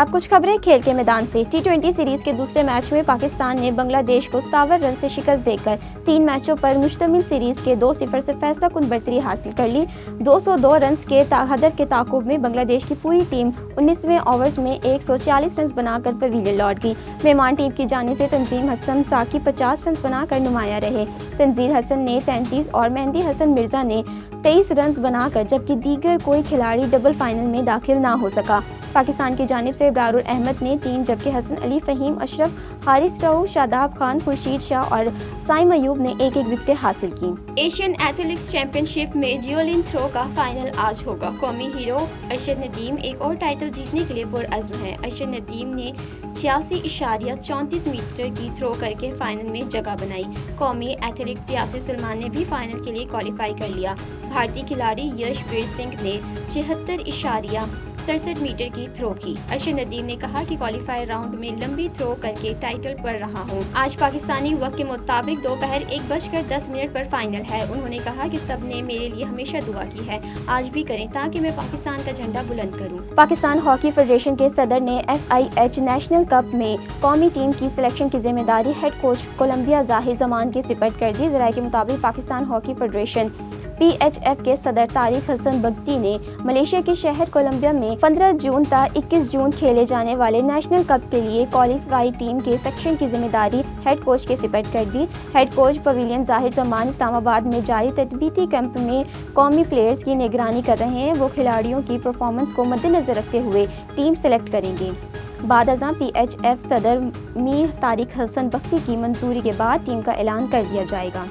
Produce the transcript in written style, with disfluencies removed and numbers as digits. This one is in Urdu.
اب کچھ خبریں کھیل کے میدان سے۔ ٹی20 سیریز کے دوسرے میچ میں پاکستان نے بنگلہ دیش کو 57 رن سے شکست دے کر 3 میچوں پر مشتمل سیریز کے 2-0 سے فیصلہ کن برتری حاصل کر لی۔ 202 رنز کے ہدر کے تعاقب میں بنگلہ دیش کی پوری ٹیم 19ویں اوورز میں 140 رنز بنا کر پویلین لوٹ گئی۔ مہمان ٹیم کی جانب سے تنظیم حسن ثاقب 50 رنز بنا کر نمایاں رہے۔ تنزیل حسن نے 33 اور مہندی حسن مرزا نے 23 رنز بنا کر، جبکہ دیگر کوئی کھلاڑی ڈبل فائنل میں داخل نہ ہو سکا۔ پاکستان کی جانب سے ابرار الاحمد نے 3 جبکہ حسن علی، فہیم اشرف، حارث رؤوف، شاداب خان، خورشید شاہ اور سائم ایوب نے 1-1 وکٹیں حاصل کی۔ ایشین ایتھلیٹکس چیمپئن شپ میں جیولین تھرو کا فائنل آج ہوگا۔ قومی ہیرو ارشد ندیم ایک اور ٹائٹل جیتنے کے لیے پرعزم ہے۔ ارشد ندیم نے 86.34 میٹر کی تھرو کر کے فائنل میں جگہ بنائی۔ قومی ایتھلیٹ یاسر سلمان نے بھی فائنل کے لیے کوالیفائی کر لیا۔ بھارتی کھلاڑی یش ویر سنگھ نے 76.67 میٹر کی تھرو کی۔ ارشد ندیم نے کہا کہ کوالیفائر راؤنڈ میں لمبی تھرو کر کے ٹائٹل پر رہا ہوں۔ آج پاکستانی وقت کے مطابق دوپہر 1:10 پر فائنل ہے۔ انہوں نے کہا کہ سب نے میرے لیے ہمیشہ دعا کی ہے، آج بھی کریں تاکہ میں پاکستان کا جھنڈا بلند کروں۔ پاکستان ہاکی فیڈریشن کے صدر نے FIH نیشنل کپ میں قومی ٹیم کی سلیکشن کی ذمہ داری ہیڈ کوچ کولمبیا ظاہر زمان کے سپرد کر دی۔ ذرائع کے مطابق پاکستان ہاکی فیڈریشن PHF کے صدر طارق حسن بگٹی نے ملائیشیا کے شہر کولمبیا میں 15 جون تا 21 جون کھیلے جانے والے نیشنل کپ کے لیے کوالیفائی ٹیم کے سلیکشن کی ذمہ داری ہیڈ کوچ کے سپرد کر دی۔ ہیڈ کوچ پویلین ظاہر زمان اسلام آباد میں جاری تربیتی کیمپ میں قومی پلیئرز کی نگرانی کر رہے ہیں۔ وہ کھلاڑیوں کی پرفارمنس کو مد نظر رکھتے ہوئے ٹیم سلیکٹ کریں گے۔ بعد ازاں PHF صدر میر طارق حسن بگٹی کی منظوری کے بعد ٹیم کا اعلان کر دیا جائے گا۔